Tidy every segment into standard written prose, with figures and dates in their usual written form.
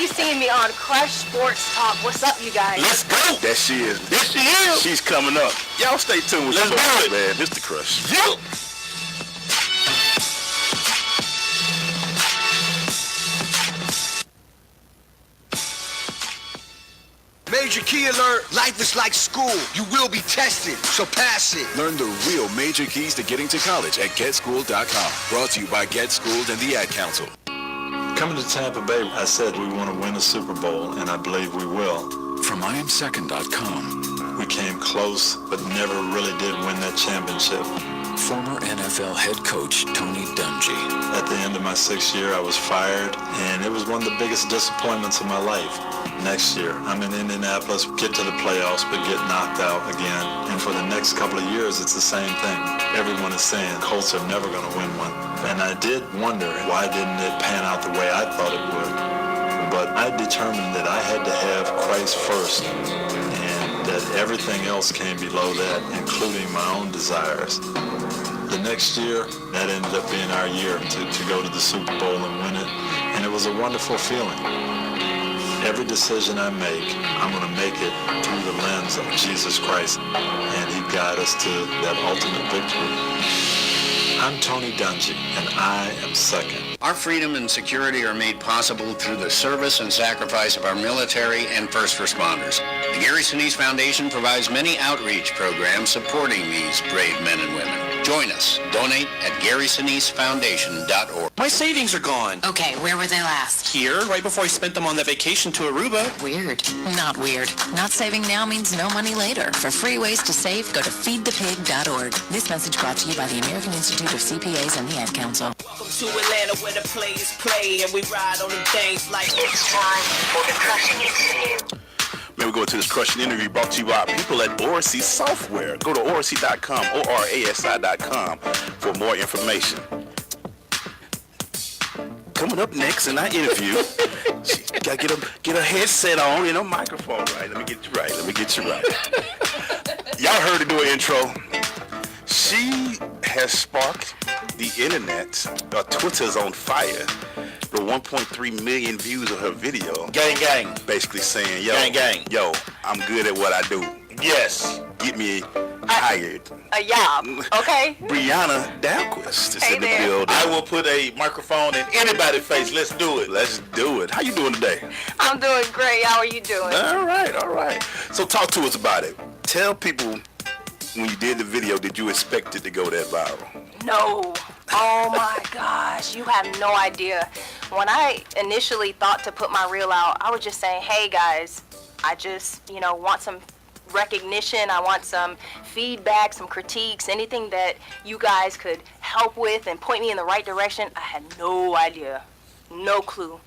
you seeing me on Crush Sports Talk. What's up, you guys? Let's go. That she is. There she is. She's coming up. Y'all stay tuned with Let's do it. Man, this the Crush. You. Major key alert, life is like school. You will be tested, so pass it. Learn the real major keys to getting to college at GetSchooled.com. Brought to you by Get Schooled and the Ad Council. Coming to Tampa Bay, I said we want to win a Super Bowl, and I believe we will. From IamSecond.com. We came close, but never really did win that championship. Former NFL head coach Tony Dungy. At the end of my 6th year, I was fired, and it was one of the biggest disappointments of my life. Next year, I'm in Indianapolis, get to the playoffs, but get knocked out again. And for the next couple of years, it's the same thing. Everyone is saying Colts are never going to win one. And I did wonder, why didn't it pan out the way I thought it would? But I determined that I had to have Christ first, and that everything else came below that, including my own desires. The next year, that ended up being our year to go to the Super Bowl and win it. And it was a wonderful feeling. Every decision I make, I'm going to make it through the lens of Jesus Christ, and He guide us to that ultimate victory. I'm Tony Dungy, and I am second. Our freedom and security are made possible through the service and sacrifice of our military and first responders. The Gary Sinise Foundation provides many outreach programs supporting these brave men and women. Join us. Donate at GarySiniseFoundation.org. My savings are gone. Okay, where were they last? Here, right before I spent them on that vacation to Aruba. Weird. Not weird. Not saving now means no money later. For free ways to save, go to feedthepig.org. This message brought to you by the American Institute of CPAs and the Ad Council. Welcome to Atlanta, where the players play, and we ride on them things like it's time for the crushing interview. Man, we go to this crushing interview brought to you by people at ORC Software. Go to ORC.com, ORASI.com for more information. Coming up next in our interview, she gotta get a headset on and a microphone right. Let me get you right. Y'all heard her do an intro. She has sparked the internet. Twitter's on fire. The 1.3 million views of her video. Gang, gang. Basically saying, yo, Gang. I'm good at what I do. Yes. Get me hired. A job, okay? Brianna Dahlquist is in the there. building. I will put a microphone in anybody's face. Let's do it. Let's do it. How you doing today? I'm doing great. How are you doing? All right. So talk to us about it. Tell people, when you did the video, did you expect it to go that viral? No. Oh my gosh, you have no idea. When I initially thought to put my reel out, I was just saying, hey guys, I just, want some recognition. I want some feedback, some critiques, anything that you guys could help with and point me in the right direction. I had no idea. No clue.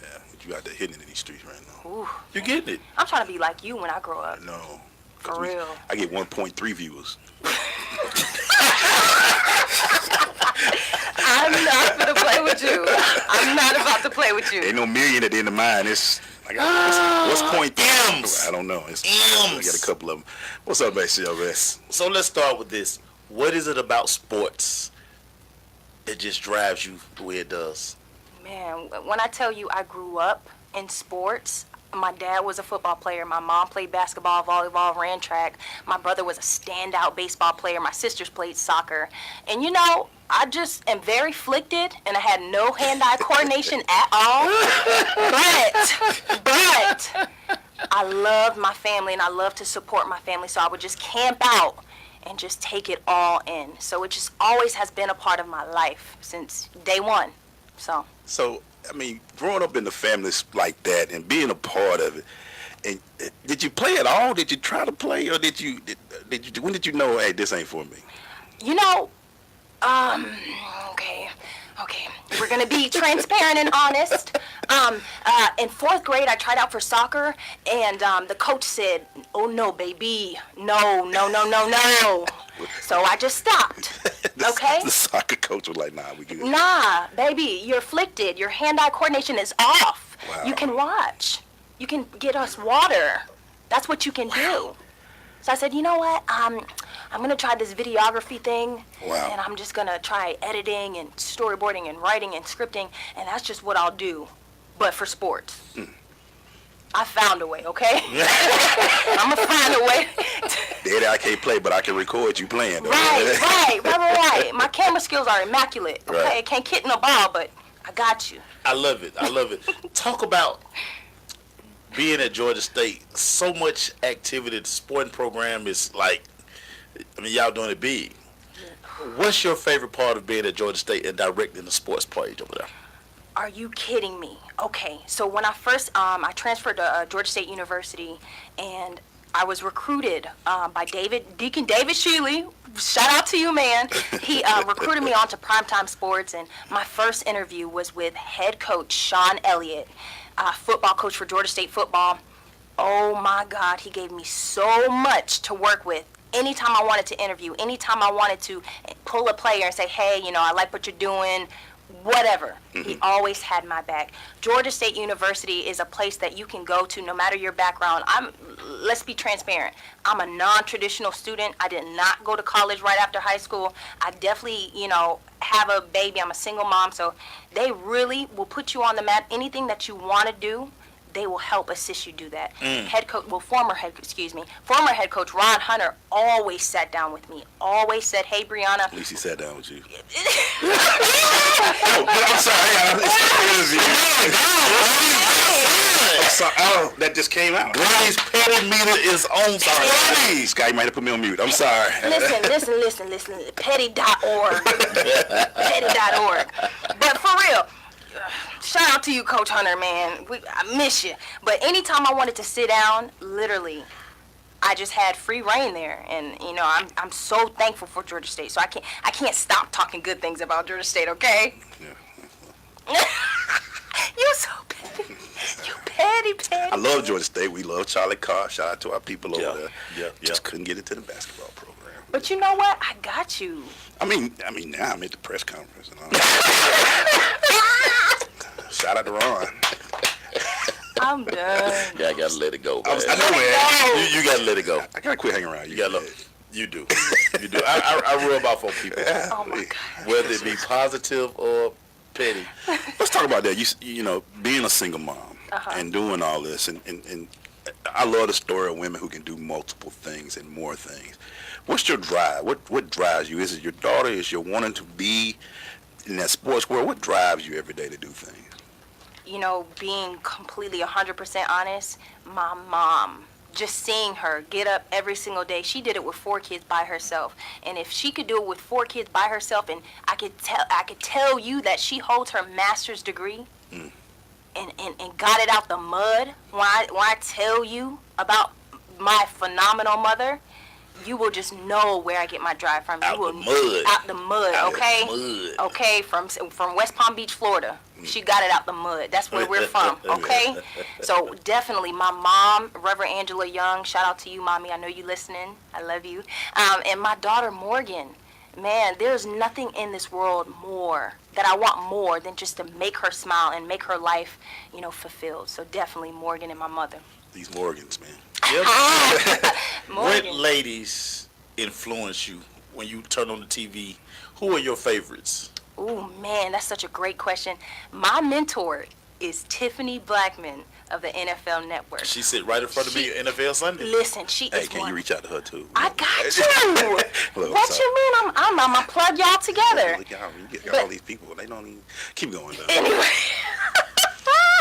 Yeah, but you out there hitting it in these streets right now. Ooh. You're getting it. I'm trying to be like you when I grow up. No. For real. I get 1.3 viewers. I'm not going to play with you. I'm not about to play with you. Ain't no million at the end of mine. It's like, what's point M's. I don't know. It's M's. I got a couple of them. What's up, baby? So let's start with this. What is it about sports that just drives you the way it does? Man, when I tell you I grew up in sports, my dad was a football player. My mom played basketball, volleyball, ran track. My brother was a standout baseball player. My sisters played soccer. And I just am very flicted, and I had no hand-eye coordination at all. But I loved my family, and I love to support my family, so I would just camp out and just take it all in. So it just always has been a part of my life since day one. So, growing up in the families like that and being a part of it, and did you play at all? Did you try to play, or did you? When did you know, hey, this ain't for me? Okay. We're gonna be transparent and honest. In 4th grade, I tried out for soccer, and the coach said, "Oh no, baby, no." So I just stopped. Okay. The soccer coach was like, "Nah, we good." Nah, baby, you're afflicted. Your hand-eye coordination is off. Wow. You can watch. You can get us water. That's what you can do. So I said, you know what? I'm gonna try this videography thing. Wow. And I'm just gonna try editing and storyboarding and writing and scripting, and that's just what I'll do. but for sports. I found a way, okay? I'm gonna find a way. Daddy, I can't play, but I can record you playing. Though. Right. My camera skills are immaculate, okay? Right. I can't kick no ball, but I got you. I love it. Talk about being at Georgia State. So much activity. The sporting program is like, I mean, y'all doing it big. What's your favorite part of being at Georgia State and directing the sports page over there? Are you kidding me? Okay, so when I first, I transferred to Georgia State University, and I was recruited by Deacon David Shealy. Shout out to you, man. He recruited me onto Primetime Sports, and my first interview was with head coach Sean Elliott, football coach for Georgia State football. Oh my God, he gave me so much to work with. Anytime I wanted to interview, anytime I wanted to pull a player and say, hey, I like what you're doing, whatever. He always had my back. Georgia State University is a place that you can go to no matter your background. Let's be transparent. I'm a non-traditional student. I did not go to college right after high school. I definitely, have a baby. I'm a single mom, so they really will put you on the map. Anything that you want to do, they will help assist you do that. Former head coach Ron Hunter always sat down with me. Always said, "Hey, Brianna." At least he sat down with you. I'm sorry. That just came out. Gray's petty meter is on. Sorry. Scott, you might have put me on mute. I'm sorry. Listen. Petty.org. Petty.org. But for real, shout out to you, Coach Hunter, man. I miss you. But anytime I wanted to sit down, literally, I just had free reign there, and I'm so thankful for Georgia State. So I can't stop talking good things about Georgia State, okay? Yeah. You're so petty. You petty. I love Georgia State. We love Charlie Carr. Shout out to our people over there. Yeah. Just couldn't get into the basketball program. But you know what? I got you. I mean, now I'm at the press conference and all. Shout out to Ron. I'm done. Yeah, I gotta let it go, man. I know, man. You gotta let it go. I gotta quit hanging around. You gotta let You do. I rub off on people. Oh my God. Whether it be positive or petty. Let's talk about that. You being a single mom and doing all this, and I love the story of women who can do multiple things and more things. What's your drive? What drives you? Is it your daughter? Is you wanting to be in that sports world? What drives you every day to do things? Being completely 100% honest, my mom. Just seeing her get up every single day. She did it with 4 kids by herself. And if she could do it with 4 kids by herself, and I could tell you that she holds her master's degree and got it out the mud. When I tell you about my phenomenal mother, you will just know where I get my drive from. Out the mud, okay? Okay, from West Palm Beach, Florida. She got it out the mud. That's where we're from, okay? So definitely my mom, Reverend Angela Young, shout out to you, Mommy. I know you listening. I love you. And my daughter, Morgan. Man, there's nothing in this world that I want more than just to make her smile and make her life, fulfilled. So definitely Morgan and my mother. These Morgans, man. Yep. Morgan. What ladies influence you when you turn on the TV? Who are your favorites? Ooh, man, that's such a great question. My mentor is Tiffany Blackman of the NFL Network. She sit right in front of me at NFL Sunday. Listen, she Hey, is can one. you reach out to her too? I got you. Look, What I'm you mean? I'm gonna plug y'all together. Look, y'all, you get But- all these people. They don't even keep going though. Anyway.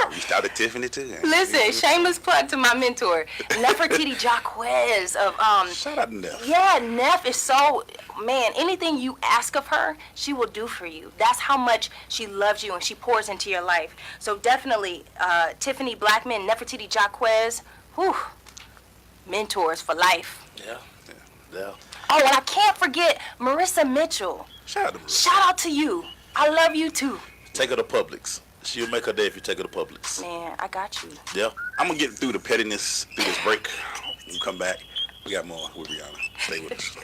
Reached out to Tiffany too. Listen, shameless plug to my mentor, Nefertiti Jacquez of Shout out to Neff. Yeah, Neff is so, man, anything you ask of her, she will do for you. That's how much she loves you and she pours into your life. So definitely, Tiffany Blackman, Nefertiti Jacquez, whew, mentors for life. Yeah. Oh, and I can't forget Marissa Mitchell. Shout out to Marissa. Shout out to you. I love you too. Take her to Publix. She'll make her day if you take her to Publix. Man, I got you. Yeah. I'm gonna get through the pettiness through this break. When we come back, we got more with Brianna. Stay with us.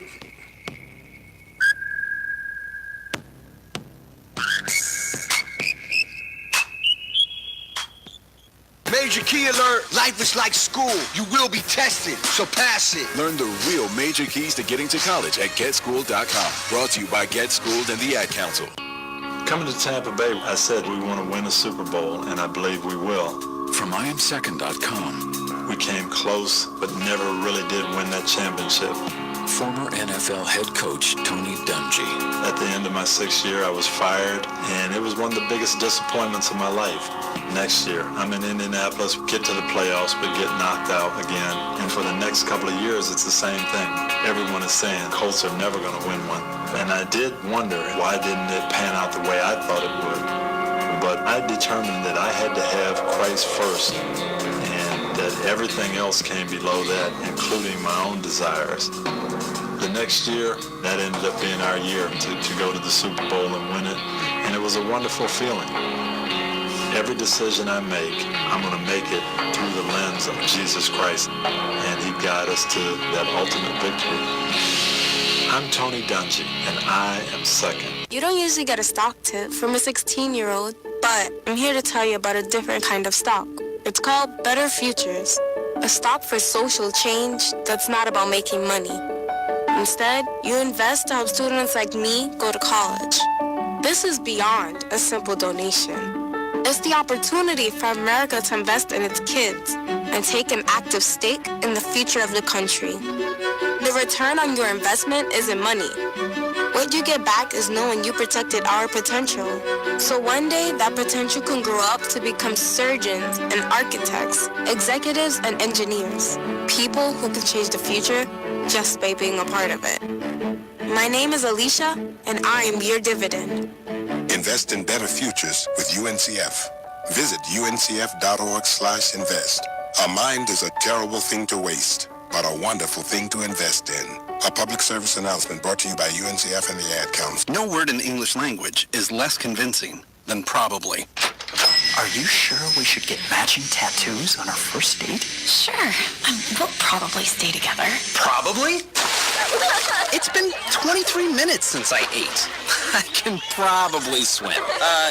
Major key alert. Life is like school. You will be tested, so pass it. Learn the real major keys to getting to college at GetSchooled.com. Brought to you by Get Schooled and the Ad Council. Coming to Tampa Bay, I said we want to win a Super Bowl, and I believe we will. From IamSecond.com, We came close, but never really did win that championship. former NFL head coach Tony Dungy. At the end of my 6th year, I was fired, and it was one of the biggest disappointments of my life. Next year, I'm in Indianapolis, get to the playoffs, but get knocked out again. And for the next couple of years, it's the same thing. Everyone is saying Colts are never going to win one. And I did wonder, why didn't it pan out the way I thought it would? But I determined that I had to have Christ first, and that everything else came below that, including my own desires. The next year, that ended up being our year to go to the Super Bowl and win it, and it was a wonderful feeling. Every decision I make, I'm going to make it through the lens of Jesus Christ, and He guides us to that ultimate victory. I'm Tony Dungy, and I am second. You don't usually get a stock tip from a 16-year-old, but I'm here to tell you about a different kind of stock. It's called Better Futures, a stock for social change that's not about making money. Instead, you invest to help students like me go to college. This is beyond a simple donation. It's the opportunity for America to invest in its kids and take an active stake in the future of the country. The return on your investment isn't money. What you get back is knowing you protected our potential. So one day, that potential can grow up to become surgeons and architects, executives and engineers, people who can change the future just by being a part of it. My name is Alicia, and I am your dividend. Invest in better futures with UNCF. Visit uncf.org/invest. A mind is a terrible thing to waste, but a wonderful thing to invest in. A public service announcement brought to you by UNCF and the Ad Council. No word in the English language is less convincing than probably. Are you sure we should get matching tattoos on our first date? Sure. We'll probably stay together. Probably? It's been 23 minutes since I ate. I can probably swim.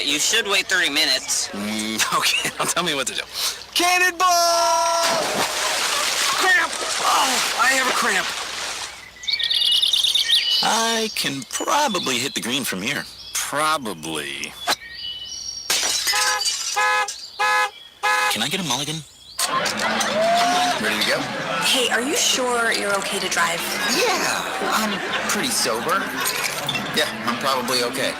You should wait 30 minutes. Okay, now tell me what to do. Cannonball! Cramp! Oh, I have a cramp. I can probably hit the green from here. Probably. Can I get a mulligan? Ready to go? Hey, are you sure you're okay to drive? Yeah, I'm pretty sober. Yeah, I'm probably okay.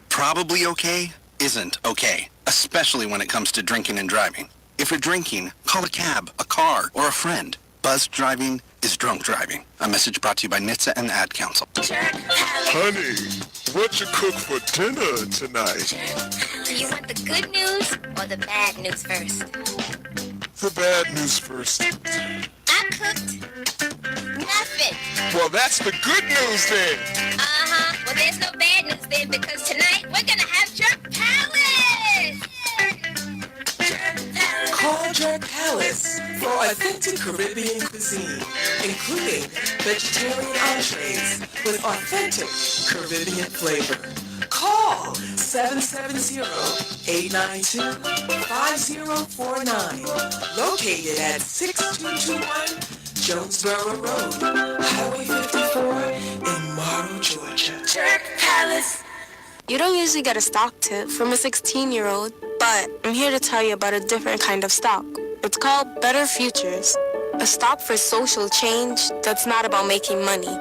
Probably okay isn't okay, especially when it comes to drinking and driving. If you're drinking, call a cab, a car, or a friend. Buzzed driving is drunk driving. A message brought to you by NHTSA and the Ad Council. Honey, what you cook for dinner tonight? You want the good news or the bad news first? The bad news first. I cooked nothing. Well, that's the good news then. Uh-huh. Well, there's no bad news then, because tonight we're gonna have Jerk Palace. Call Jerk Palace for authentic Caribbean cuisine, including vegetarian entrees with authentic Caribbean flavor. Call 770-892-5049. Located at 6221 Jonesboro Road, Highway 54 in Morrow, Georgia. Jerk Palace. You don't usually get a stock tip from a 16-year-old, but I'm here to tell you about a different kind of stock. It's called Better Futures, a stock for social change that's not about making money.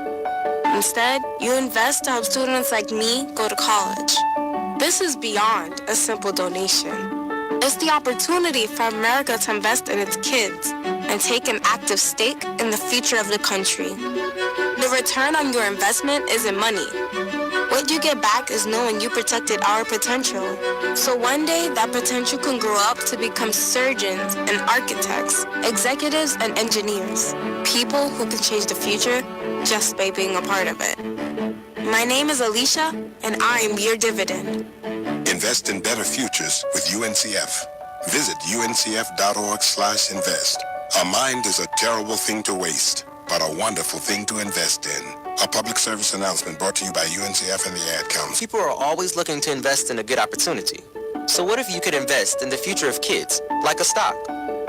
Instead, you invest to help students like me go to college. This is beyond a simple donation. It's the opportunity for America to invest in its kids and take an active stake in the future of the country. The return on your investment isn't money. What you get back is knowing you protected our potential. So one day, that potential can grow up to become surgeons and architects, executives and engineers, people who can change the future just by being a part of it. My name is Alicia, and I am your dividend. Invest in better futures with UNCF. Visit uncf.org/invest. A mind is a terrible thing to waste, but a wonderful thing to invest in. A public service announcement brought to you by UNCF and the Ad Council. People are always looking to invest in a good opportunity. So what if you could invest in the future of kids, like a stock?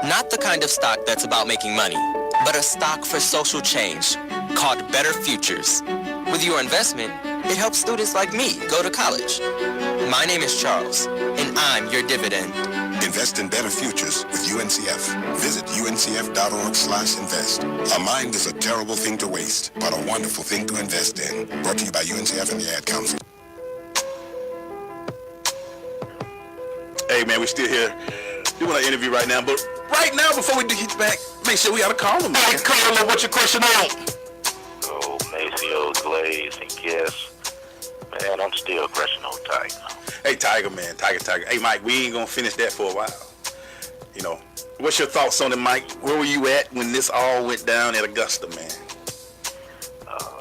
Not the kind of stock that's about making money, but a stock for social change, called Better Futures. With your investment, It helps students like me go to college. My name is Charles, and I'm your dividend. Invest in better futures with UNCF. Visit uncf.org/invest. A mind is a terrible thing to waste, but a wonderful thing to invest in. Brought to you by UNCF and the Ad Council. Hey, man, we still here doing an interview right now, but right now, before we get back, make sure we gotta call him. Hey, Carlo, what's your question on? Oh, Maceo, Glaze, and Guess. Man, I'm still crushing on Tiger. Hey, Tiger, man. Tiger. Hey, Mike, we ain't gonna finish that for a while. You know, what's your thoughts on it, Mike? Where were you at when this all went down at Augusta, man?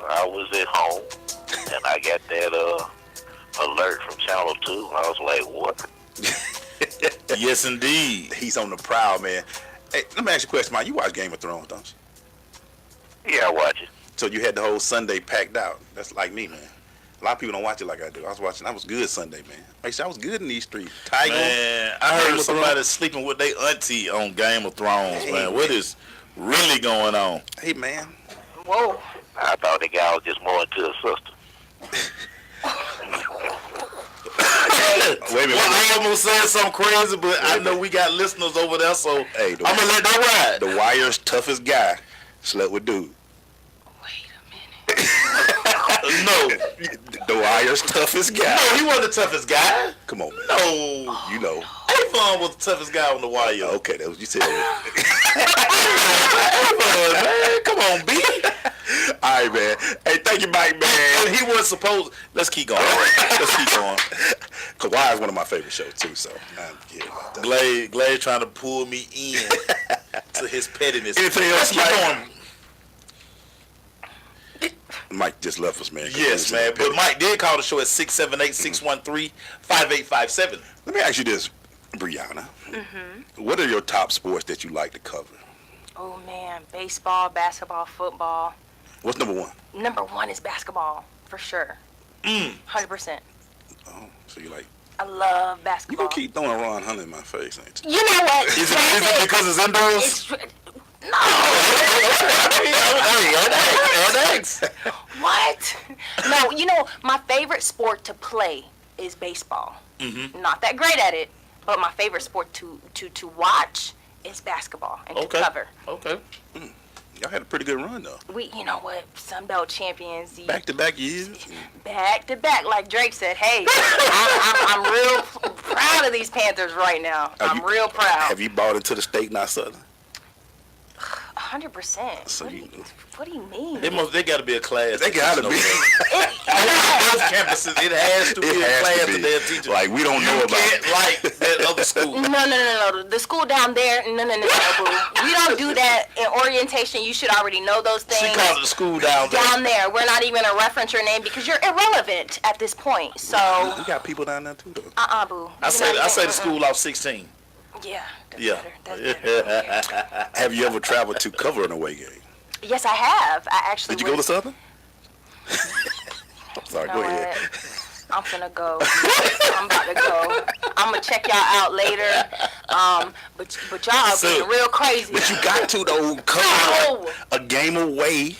I was at home, and I got that alert from Channel 2. I was like, what? Yes, indeed. He's on the prowl, man. Hey, let me ask you a question, Mike. You watch Game of Thrones, don't you? Yeah, I watch it. So you had the whole Sunday packed out. That's like me, man. A lot of people don't watch it like I do. I was good Sunday, man. Make sure I was good in these streets. Tiger. Man, I heard somebody sleeping with their auntie on Game of Thrones, hey, man. What is really going on? Hey, man. Whoa. I thought the guy was just more into his sister. Wait a minute. Well, I almost said something crazy, but I know we got listeners over there, so I'm going to let that ride. The Wire's toughest guy slept with dude. No. The Wire's toughest guy. No, he wasn't the toughest guy. Come on, man. No. You know. Avon was the toughest guy on the Wire. Okay, that was what you said. Avon, man. Come on, B. All right, man. Hey, thank you, Mike, man. And he wasn't supposed. Let's keep going. Kawhi is one of my favorite shows, too, so I care about that. Glade trying to pull me in to his pettiness. Anything else, Mike? Mike? Mike just left us, man. Yes, man. But Mike did call the show at 678-613-5857. Let me ask you this, Brianna. Mm-hmm. What are your top sports that you like to cover? Oh, man. Baseball, basketball, football. What's number one? Number one is basketball, for sure. 100%. Oh, so you like... I love basketball. You gonna keep throwing Ron Hunter in my face, ain't you? You know what? Is it because it's indoors? No. What? No, you know, my favorite sport to play is baseball. Mm-hmm. Not that great at it, but my favorite sport to watch is basketball and to cover. Okay. Y'all had a pretty good run, though. You know what? Sunbelt champions. Back-to-back years. Back-to-back, like Drake said. Hey, I'm real proud of these Panthers right now. I'm real proud. Have you bought into the state, not Southern? 100%. So What do you mean? They got to be a class. They got to be. Those campuses, it has to be a class that they're teaching. Like, we don't know about it. Like that other school. No. The school down there, no, boo. We don't do that in orientation. You should already know those things. She called it the school down there. Down there. We're not even going to reference your name because you're irrelevant at this point. So. We got people down there, too, though. Boo. I say the school off 16. Yeah. That's better. Have you ever traveled to cover an away game? Yes, I have. I actually. Did you go to Southern? Sorry, go ahead. I'm finna go. I'm about to go. I'm gonna check y'all out later. But y'all being real crazy. But you got to though cover a game away.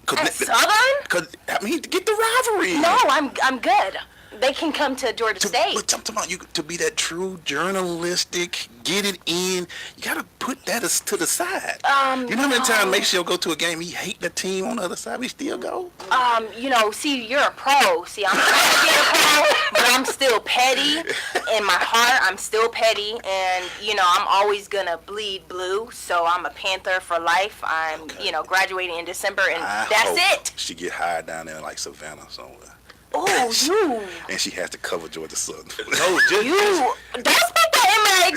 At Southern? Cause I mean, to get the rivalry. No, I'm good. They can come to Georgia State. But I'm talking about you to be that true journalistic, get it in. You gotta put that to the side. You know how many times Maceo go to a game, he hate the team on the other side, we still go. See, you're a pro. See, I'm trying to be a pro, but I'm still petty. In my heart, I'm still petty, and I'm always gonna bleed blue. So I'm a Panther for life. I'm, graduating in December, and that's it. She get hired down there like Savannah somewhere. Oh, you. And she has to cover Georgia Southern. No, just you. Don't speak that in my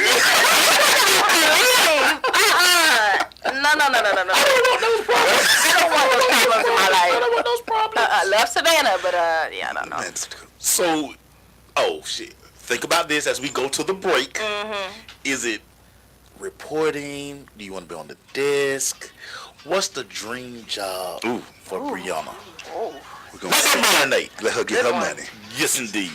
No. I don't want those problems in my life. I don't want those problems. I love Savannah, but I don't know. So, shit. Think about this as we go to the break. Mm-hmm. Is it reporting? Do you want to be on the desk? What's the dream job for Brianna? Oh. We're gonna marinate. Let her get her money. Yes, indeed.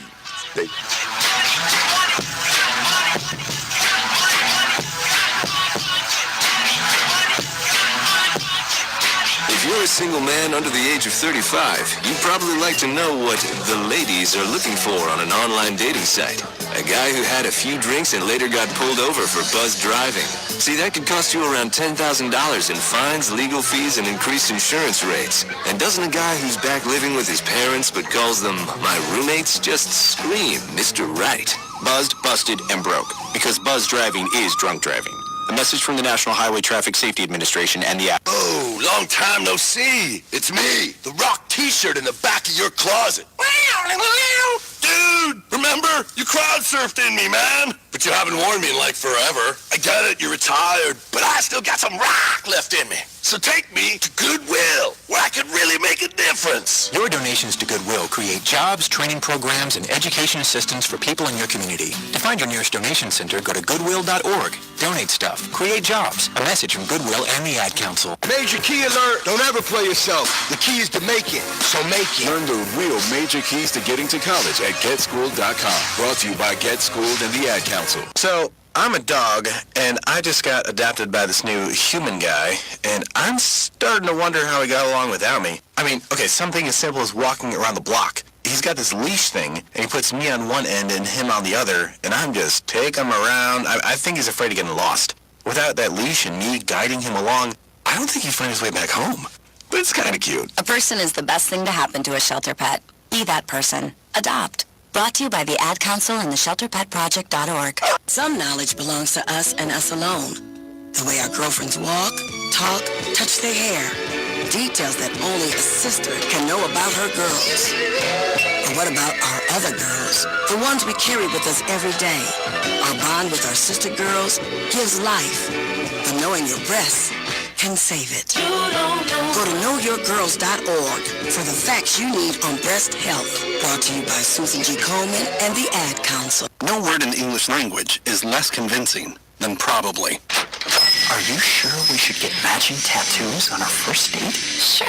If you're a single man under the age of 35, you'd probably like to know what the ladies are looking for on an online dating site. A guy who had a few drinks and later got pulled over for buzzed driving. See, that could cost you around $10,000 in fines, legal fees, and increased insurance rates. And doesn't a guy who's back living with his parents but calls them my roommates just scream Mr. Right? Buzzed, busted, and broke. Because buzz driving is drunk driving. A message from the National Highway Traffic Safety Administration and the app. Oh, long time no see. It's me, the Rock t-shirt in the back of your closet. Dude, remember? You crowd surfed in me, man. But you haven't worn me in like forever. I get it, you're retired, but I still got some rock left in me. So take me to Goodwill, where I could really make a difference. Your donations to Goodwill create jobs, training programs, and education assistance for people in your community. To find your nearest donation center, go to goodwill.org. Donate stuff. Create jobs. A message from Goodwill and the Ad Council. Major key alert. Don't ever play yourself. The key is to make it, so make it. Learn the real major keys to getting to college at GetSchooled.com. Brought to you by GetSchooled and the Ad Council. So, I'm a dog, and I just got adopted by this new human guy, and I'm starting to wonder how he got along without me. I mean, okay, something as simple as walking around the block. He's got this leash thing, and he puts me on one end and him on the other, and I'm just taking him around. I think he's afraid of getting lost. Without that leash and me guiding him along, I don't think he'd find his way back home. But it's kind of cute. A person is the best thing to happen to a shelter pet. Be that person. Adopt. Brought to you by the Ad Council and the ShelterPetProject.org. Some knowledge belongs to us and us alone. The way our girlfriends walk, talk, touch their hair. Details that only a sister can know about her girls. But what about our other girls? The ones we carry with us every day. Our bond with our sister girls gives life. But knowing your breasts can save it. Go to knowyourgirls.org for the facts you need on breast health. Brought to you by Susan G. Coleman and the Ad Council. No word in the English language is less convincing than probably. Are you sure we should get matching tattoos on our first date? Sure.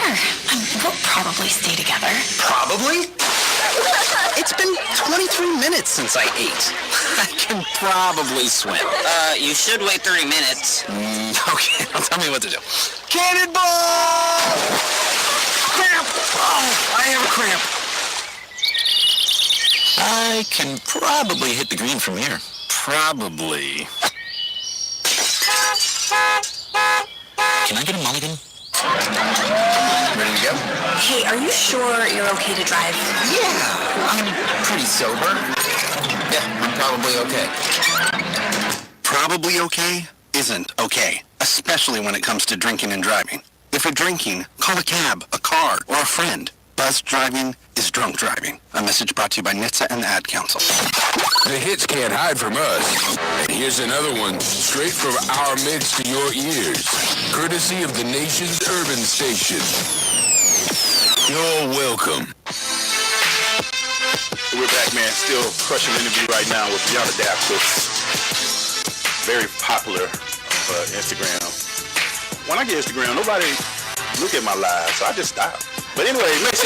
We'll probably stay together. Probably? It's been 23 minutes since I ate. I can probably swim. You should wait 30 minutes. Okay, now tell me what to do. Cannonball! Cramp! Oh, I have a cramp. I can probably hit the green from here. Probably. Can I get a mulligan? Ready to go? Hey, are you sure you're okay to drive? Yeah, I'm pretty sober. Yeah, I'm probably okay. Probably okay isn't okay, especially when it comes to drinking and driving. If you're drinking, call a cab, a car, or a friend. Buzz driving is drunk driving. A message brought to you by NHTSA and the Ad Council. The hits can't hide from us. And here's another one, straight from our midst to your ears, courtesy of the nation's urban station. You're welcome. We're back, man. Still crushing interview right now with Brianna Dahlquist. Very popular on Instagram. When I get Instagram, nobody look at my live, so I just stop. But anyway, next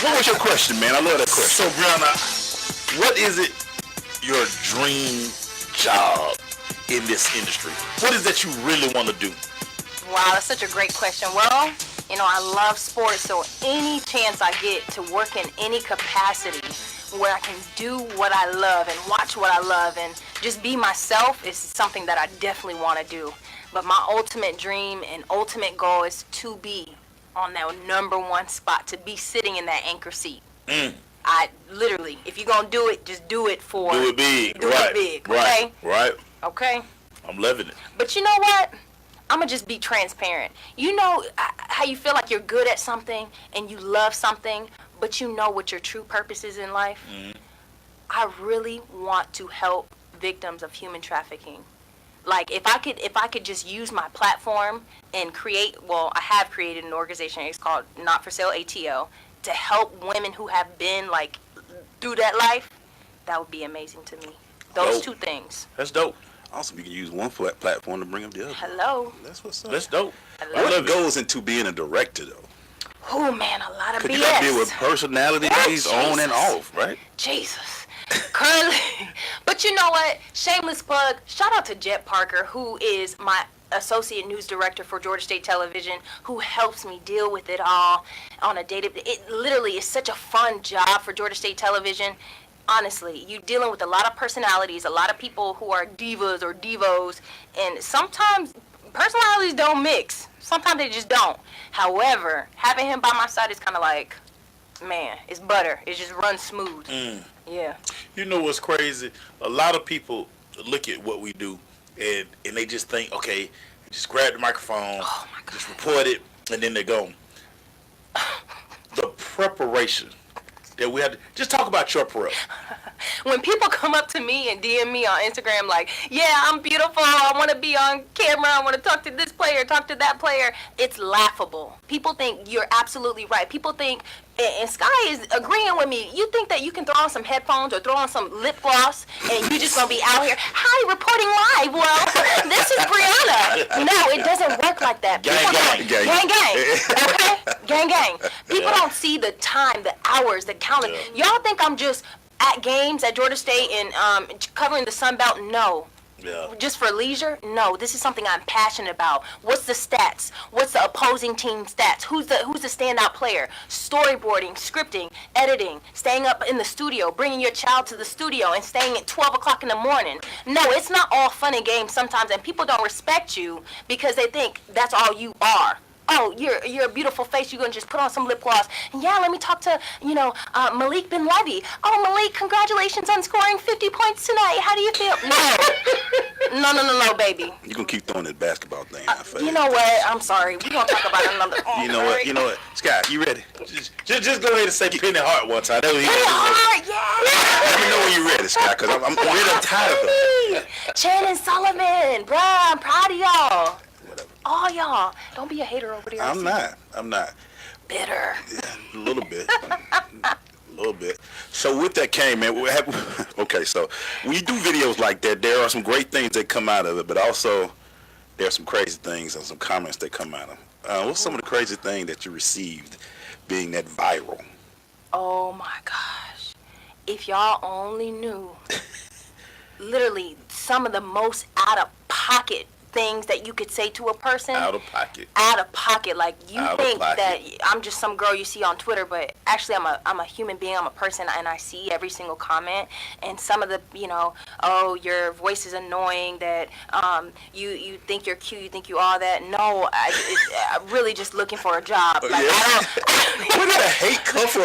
what was your question, man? I love that question. So, Brianna, what is it your dream job in this industry? What is that you really want to do? Wow, that's such a great question. Well, you know, I love sports, so any chance I get to work in any capacity where I can do what I love and watch what I love and just be myself is something that I definitely want to do. But my ultimate dream and ultimate goal is to be on that number one spot, to be sitting in that anchor seat. I literally, if you're going to do it, just do it for... Do it big. Do right. it big, right. okay? Right. Okay? I'm loving it. But you know what? I'm going to just be transparent. You know how you feel like you're good at something and you love something, but you know what your true purpose is in life? I really want to help victims of human trafficking. Like, if I could just use my platform and create, well, I have created an organization, it's called Not For Sale ATO, to help women who have been, like, through that life, that would be amazing to me. Those Dope. two things. That's dope. Also, you can use one platform to bring up the other. Hello. That's what's up. That's dope. What goes into being a director, though? Oh, man, a lot of Because BS. you got to deal with personalities on and off, right? Jesus. Currently, but you know what? Shameless plug. Shout out to Jet Parker, who is my associate news director for Georgia State Television who helps me deal with it all on a day-to-day. It literally is such a fun job for Georgia State Television. Honestly, you're dealing with a lot of personalities, a lot of people who are divas or divos, and sometimes personalities don't mix. Sometimes they just don't. However, having him by my side is kind of like, man, it's butter. It just runs smooth. Yeah. You know what's crazy? A lot of people look at what we do and they just think, okay, just grab the microphone, just report it, and then they're gone. The preparation that we had to, just talk about your prep. When people come up to me and DM me on Instagram like, yeah, I'm beautiful, I want to be on camera, I want to talk to this player, talk to that player, it's laughable. People think you're absolutely right. People think, and Sky is agreeing with me, you think that you can throw on some headphones or throw on some lip gloss and you're just going to be out here, hi, reporting live. Well, this is Brianna. No, it doesn't work like that. Gang, gang. People don't see the time, the hours, the counting. Y'all think I'm just at games at Georgia State and covering the Sun Belt? No. Yeah. Just for leisure? No. This is something I'm passionate about. What's the stats? What's the opposing team stats? Who's the standout player? Storyboarding, scripting, editing, staying up in the studio, bringing your child to the studio and staying at 12 o'clock in the morning. No, it's not all fun and games sometimes, and people don't respect you because they think that's all you are. Oh, you're a beautiful face. You're gonna just put on some lip gloss. And yeah, let me talk to Malik Ben Levy. Oh, Malik, congratulations on scoring 50 points tonight. How do you feel? No, baby. You're gonna keep throwing that basketball thing in my face. You know what? I'm sorry. We're gonna talk about another. You know what? Scott, you ready? Just go ahead and say Penny Hart one time. Penny Hart, yeah. Let me know when you're ready, Scott, because I'm really tired of her. Shannon Sullivan, bruh, I'm proud of y'all. Oh, y'all, don't be a hater over there. I'm not. Bitter. Yeah, a little bit. So with that came, man, okay, so when you do videos like that, there are some great things that come out of it, but also there are some crazy things and some comments that come out of it. What's some of the crazy things that you received being that viral? Oh, my gosh. If y'all only knew, literally, some of the most out-of-pocket things that you could say to a person. Out of pocket. Like you think that I'm just some girl you see on Twitter, but actually I'm a human being. I'm a person, and I see every single comment. And some of the, oh, your voice is annoying. That you think you're cute. You think you all that. No, I'm really just looking for a job. Like, Where did the hate come from?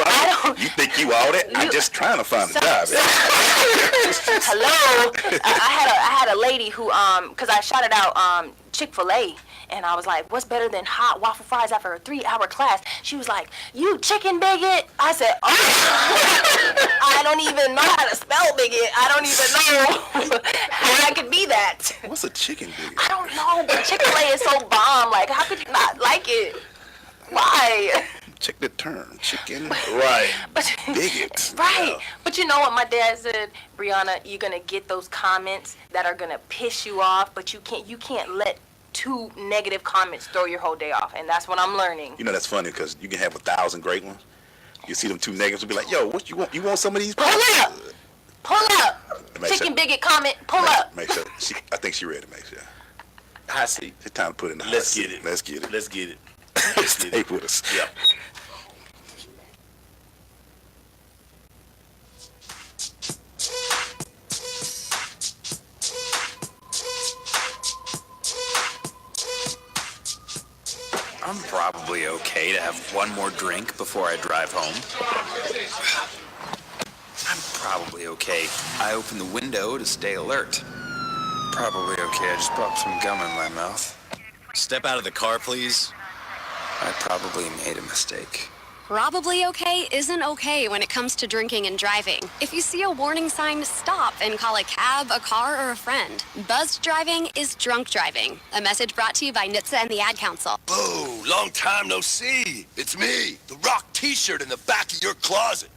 You think you all that? I'm just trying to find a job. Hello. I had a lady who because I shouted out Chick-fil-A, and I was like, what's better than hot waffle fries after a 3-hour class? She was like, you chicken bigot. I said, oh. I don't even know how to spell bigot. I don't even know how I could be that. What's a chicken bigot? I don't know, but Chick-fil-A is so bomb. Like, how could you not like it? Why? Check the term, chicken. Right. Bigot. Right. Yeah. But you know what my dad said? Brianna, you're going to get those comments that are going to piss you off, but you can't let 2 negative comments throw your whole day off. And that's what I'm learning. You know, that's funny because you can have 1,000 great ones. You see them 2 negatives and be like, yo, what you want? You want some of these? Pull up. Chicken bigot comment. Pull up. Make sure. I think she ready, make sure. I see. It's time to put in the Let's get it. Stay with us. Yep. I'm probably okay to have one more drink before I drive home. I'm probably okay. I open the window to stay alert. Probably okay. I just popped some gum in my mouth. Step out of the car, please. I probably made a mistake. Probably okay isn't okay when it comes to drinking and driving. If you see a warning sign, stop and call a cab, a car, or a friend. Buzzed driving is drunk driving. A message brought to you by NHTSA and the Ad Council. Boo! Long time no see. It's me, the Rock T-shirt in the back of your closet.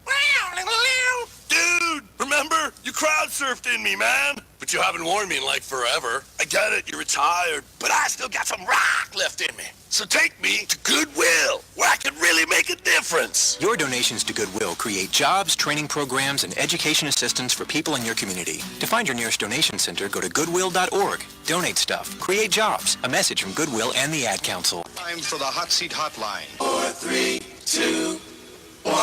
Dude, remember? You crowd surfed in me, man. But but you haven't worn me in like forever. I get it, you're retired, but I still got some rock left in me. So take me to Goodwill, where I can really make a difference. Your donations to Goodwill create jobs, training programs, and education assistance for people in your community. To find your nearest donation center, go to goodwill.org. Donate stuff. Create jobs. A message from Goodwill and the Ad Council. Time for the Hot Seat Hotline. 4, 3, 2, 1.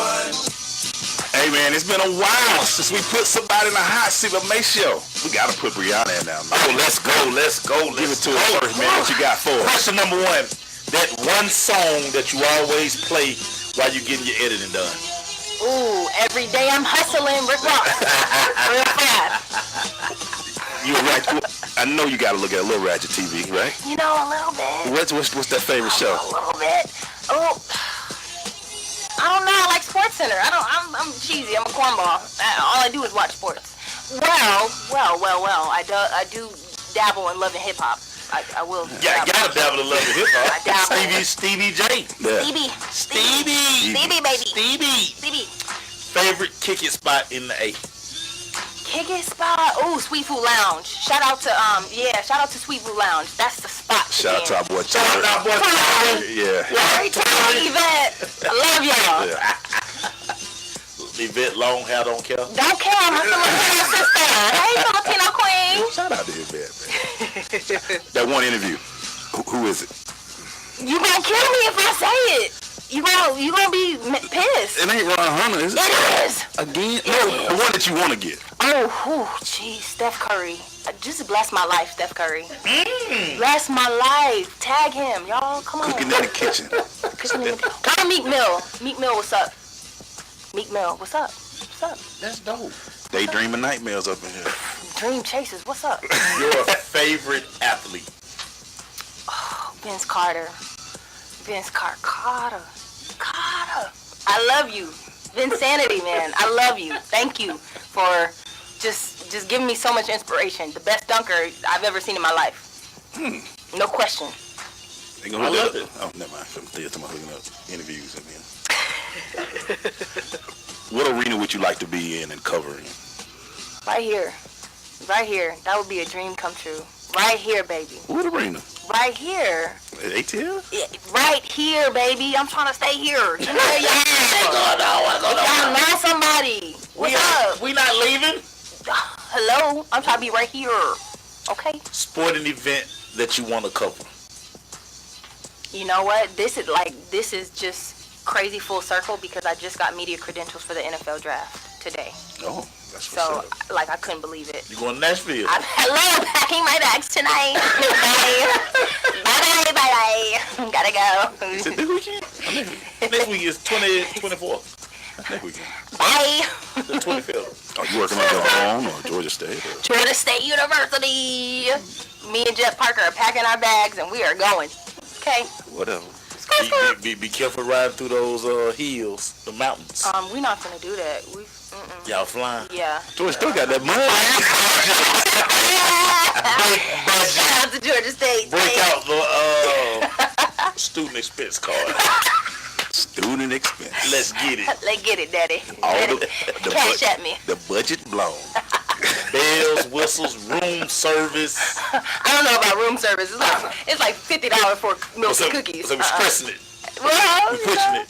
Hey man, it's been a while since we put somebody in a hot seat, but make sure We got to put Brianna in now, man. Oh, let's go. Give it to us first, man. What you got for us? Question number 1. That one song that you always play while you're getting your editing done. Ooh, every day I'm hustling, Rick Ross. Real fast. You're right. I know you got to look at a little Ratchet TV, right? You know, a little bit. What's that favorite show? A little bit. Oh, I don't know. I like Sports Center. I'm cheesy. I'm a cornball. All I do is watch sports. Well. I do dabble in loving hip hop. I will. Yeah, gotta dabble in loving hip hop. I dabble. Stevie J. Yeah. Stevie, baby. Stevie. Favorite kick it spot in the A. Kick it spot. Ooh, Sweet Food Lounge. Shout out to Sweet Food Lounge. That's the spot. Shout out to our boy Shout out to our boy Tyler. Yeah. Yvette. I love y'all. Yeah. Yvette, long hair, don't care. Don't care. I'm a sister. Hey, Filipino queen. Shout out to Yvette, man. That one interview. Who is it? You gonna kill me if I say it. You gonna be pissed. It ain't Ron Hunter, is it? It is. Again? No, the one that you want to get. Oh, jeez, Steph Curry. Just bless my life, Steph Curry. Bless my life. Tag him, y'all. Come on. Cooking in the kitchen. Come on, Meek Mill. Meek Mill, what's up? Meek Mill, what's up? What's up? That's dope. Daydreaming nightmares up in here. Dream Chasers, what's up? Your favorite athlete? Oh, Vince Carter. Carter. I love you. Vinsanity, man. I love you. Thank you for just giving me so much inspiration. The best dunker I've ever seen in my life. No question. I love it. Oh, never mind. I'm still looking up interviews. What arena would you like to be in and covering? Right here. That would be a dream come true. Right here, baby. What arena? Right here. ATL? Yeah, right here, baby. I'm trying to stay here. You know, y'all know somebody. What's up? We not leaving? Hello? I'm trying to be right here. Okay? Sporting event that you want to cover? You know what? This is just crazy full circle because I just got media credentials for the NFL draft today. Oh, that's what's So, up. I couldn't believe it. You going to Nashville? Hello, packing my bags tonight. Bye. Gotta go. Is it this weekend? Next week is 24th. Next weekend. Bye. The 25th. Are you working on your own or Georgia State? Or? Georgia State University. Me and Jeff Parker are packing our bags and we are going. Okay. Whatever. Be careful riding through those hills, the mountains. We're not gonna do that. Y'all flying? Yeah. Georgia still got that money. Shout out to Georgia State. Break out the student expense card. Student expense. Let's get it. Let's get it, Daddy. All the Cash at me. The budget blown. Bells, whistles, room service. I don't know about room service. It's like $50 for milk and cookies. So we're stressing it. Well, We're pushing it.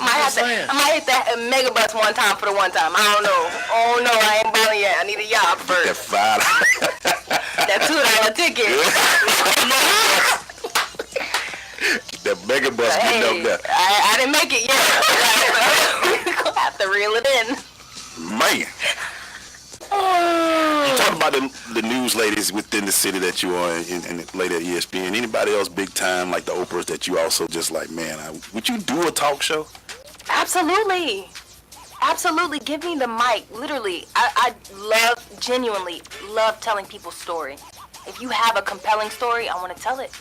I might hit that Megabus one time for the one time. I don't know. Oh no, I ain't balling yet. I need a job first. That That $2 ticket. That Megabus getting up there. I didn't make it yet. We'll have to reel it in. Man. You talking about the news ladies within the city that you are and lady at ESPN. Anybody else big time like the Oprahs that you also just like, man, would you do a talk show? Absolutely. Give me the mic. Literally, I genuinely love telling people's story. If you have a compelling story, I want to tell it.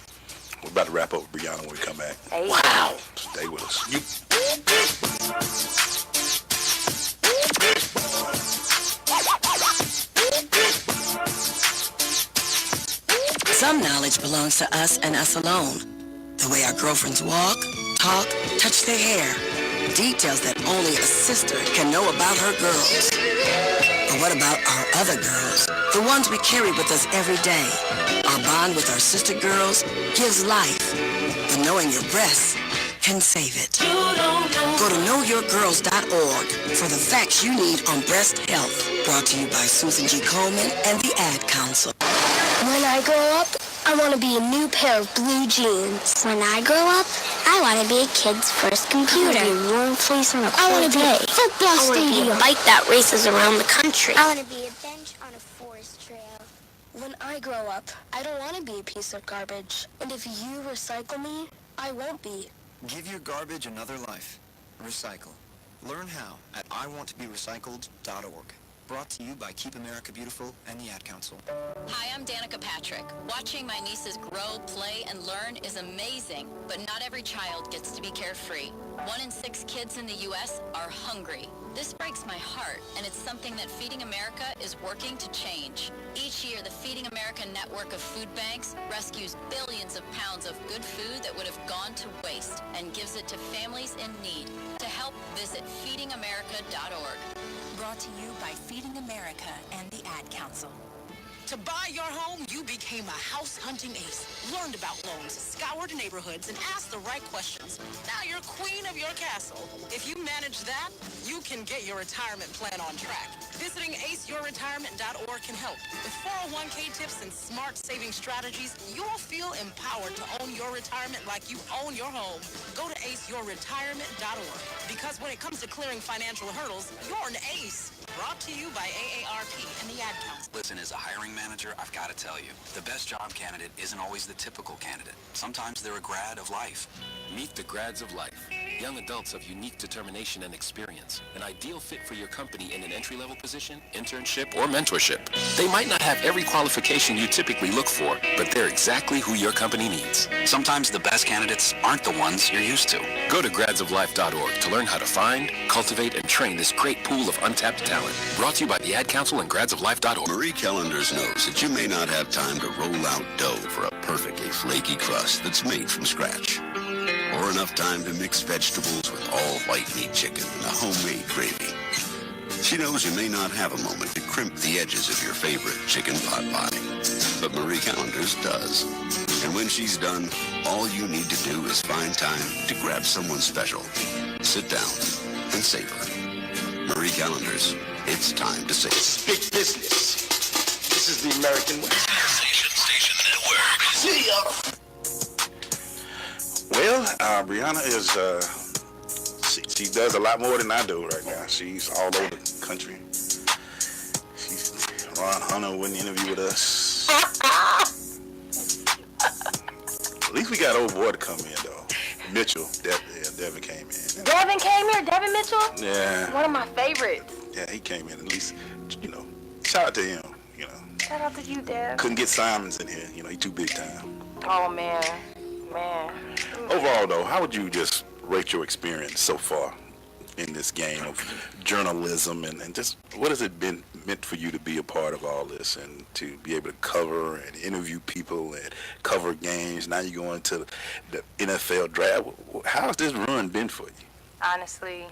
We're about to wrap up with Brianna when we come back. Hey. Wow. Stay with us. Some knowledge belongs to us and us alone. The way our girlfriends walk, talk, touch their hair. Details that only a sister can know about her girls. But But what about our other girls? The ones we carry with us every day. Our bond with our sister girls gives life. But knowing your breasts can save it. Go to knowyourgirls.org for the facts you need on breast health. Brought to you by Susan G. Coleman and the Ad Council. When I grow up, I want to be a new pair of blue jeans. When I grow up, I want to be a kid's first computer. I want to be a warm place on a cold day. Football stadium. I want to be a bike that races around the country. I want to be a bench on a forest trail. When I grow up, I don't want to be a piece of garbage. And if you recycle me, I won't be. Give your garbage another life. Recycle. Learn how at iwanttoberecycled.org. Brought to you by Keep America Beautiful and the Ad Council. Hi, I'm Danica Patrick. Watching my nieces grow, play, and learn is amazing, but not every child gets to be carefree. 1 in 6 kids in the U.S. are hungry. This breaks my heart, and it's something that Feeding America is working to change. Each year, the Feeding America network of food banks rescues billions of pounds of good food that would have gone to waste and gives it to families in need. To help, visit feedingamerica.org. Brought to you by Feeding America and the Ad Council. To buy your home, you became a house-hunting ace. Learned about loans, scoured neighborhoods, and asked the right questions. Now you're queen of your castle. If you manage that, you can get your retirement plan on track. Visiting aceyourretirement.org can help. With 401k tips and smart saving strategies, you'll feel empowered to own your retirement like you own your home. Go to aceyourretirement.org. Because when it comes to clearing financial hurdles, you're an ace. Brought to you by AARP and the Ad Council. Listen, as a hiring manager, I've got to tell you, the best job candidate isn't always the typical candidate. Sometimes they're a grad of life. Meet the grads of life. Young adults of unique determination and experience. An ideal fit for your company in an entry-level position, internship, or mentorship. They might not have every qualification you typically look for, but they're exactly who your company needs. Sometimes the best candidates aren't the ones you're used to. Go to gradsoflife.org to learn how to find, cultivate, and train this great pool of untapped talent. Brought to you by the Ad Council and gradsoflife.org. Marie Callender's knows that you may not have time to roll out dough for a perfectly flaky crust that's made from scratch. Or enough time to mix vegetables with all white meat chicken and a homemade gravy. She knows you may not have a moment to crimp the edges of your favorite chicken pot pie. But Marie Callender's does. And when she's done, all you need to do is find time to grab someone special. Sit down and savor. Marie Callender's, it's time to save. Big business. This is the American way. Station Network. See ya. Well, Brianna is, she does a lot more than I do right now. She's all over the country. Ron Hunter wouldn't interview with us. At least we got old boy to come in, though. Mitchell, Devin came in. Devin came here? Devin Mitchell? Yeah. One of my favorites. Yeah, he came in. At least, shout out to him, Shout out to you, Dev. Couldn't get Simons in here. He too big time. Oh, man. Overall, though, how would you just rate your experience so far in this game of journalism and just what has it been meant for you to be a part of all this and to be able to cover and interview people and cover games? Now you're going to the NFL draft. How has this run been for you? Honestly,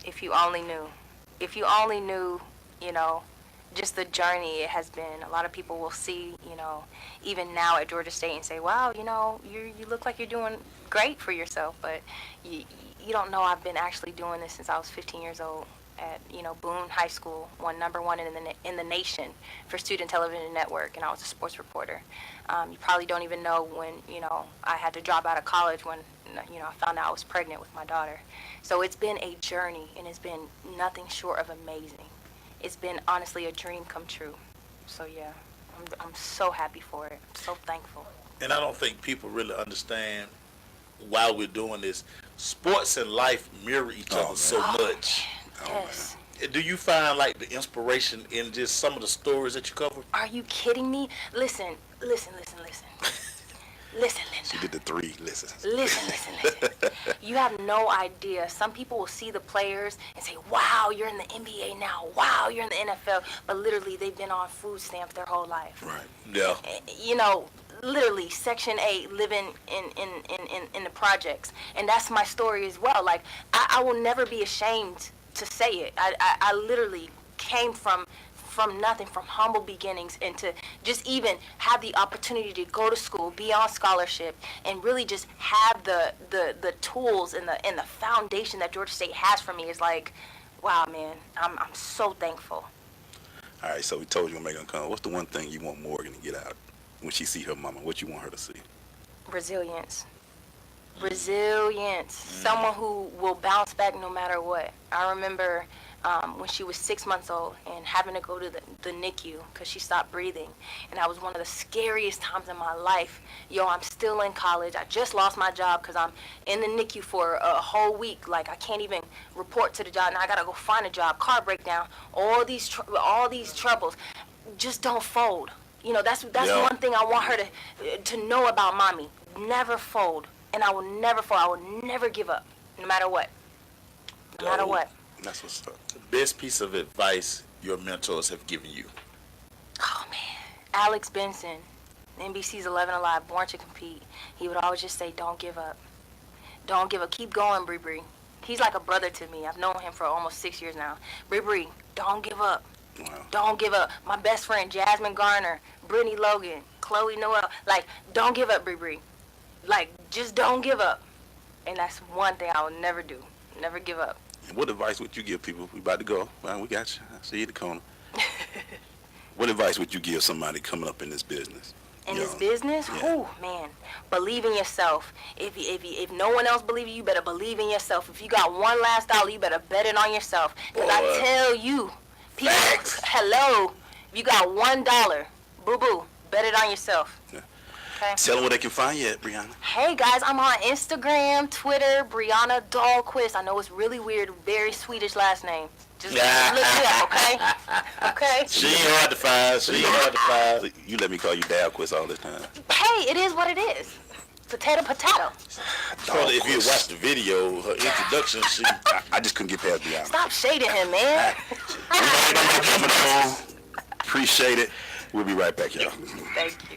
if you only knew. If you only knew, just the journey it has been. A lot of people will see, even now at Georgia State and say, wow, you look like you're doing great for yourself. But you don't know I've been actually doing this since I was 15 years old at, Boone High School, number one in the nation for Student Television Network, and I was a sports reporter. You probably don't even know when, I had to drop out of college when, I found out I was pregnant with my daughter. So it's been a journey, and it's been nothing short of amazing. It's been honestly a dream come true. So yeah, I'm so happy for it. I'm so thankful. And I don't think people really understand why we're doing this. Sports and life mirror each other so much. Yes. Do you find like the inspiration in just some of the stories that you cover? Are you kidding me? Listen. Listen, Linda. She did the 3 listens. Listen. You have no idea. Some people will see the players and say, wow, you're in the NBA now. Wow, you're in the NFL. But literally, they've been on food stamps their whole life. Right. Yeah. Literally, Section 8, living in the projects. And that's my story as well. Like, I will never be ashamed to say it. I literally came from nothing, from humble beginnings, and to just even have the opportunity to go to school, be on scholarship, and really just have the tools and the foundation that Georgia State has for me is like, wow, man, I'm so thankful. All right, so we told you Megan come. What's the one thing you want Morgan to get out when she see her mama? What you want her to see? Resilience. Resilience. Someone who will bounce back no matter what. I remember when she was 6 months old and having to go to the NICU because she stopped breathing. And that was one of the scariest times in my life. Yo, I'm still in college. I just lost my job because I'm in the NICU for a whole week. Like, I can't even report to the job. Now I got to go find a job, car breakdown, all these troubles. Just don't fold. You know, that's one thing I want her to know about mommy. Never fold. And I will never fold. I will never give up, no matter what. No matter what. That's what's up. The best piece of advice your mentors have given you? Oh, man. Alex Benson, NBC's 11 Alive, Born to Compete. He would always just say, don't give up. Don't give up. Keep going, Bree Bree. He's like a brother to me. I've known him for almost 6 years now. Bree Bree, don't give up. Wow. Don't give up. My best friend, Jasmine Garner, Brittany Logan, Chloe Noel. Like, don't give up, Bree Bree. Like, just don't give up. And that's one thing I will never do. Never give up. And what advice would you give people? We about to go. Well, we got you. I see you in the corner. What advice would you give somebody coming up in this business? In this business? Yeah. Oh, man. Believe in yourself. If no one else believes you, better believe in yourself. If you got one last dollar, you better bet it on yourself. Because I tell you, people, hello, if you got $1, boo-boo, bet it on yourself. Yeah. Okay? Tell them where they can find you at, Brianna. Hey, guys, I'm on Instagram, Twitter, Brianna Dahlquist. I know it's really weird, very Swedish last name. Just look me up, okay? Okay? She ain't hard to find. She ain't hard to find. You let me call you Dahlquist all this time. Hey, it is what it is. Potato, potato. Probably if you had watched the video, her introduction, I just couldn't get past Brianna. Stop shading him, man. Appreciate it. We'll be right back, y'all. Thank you.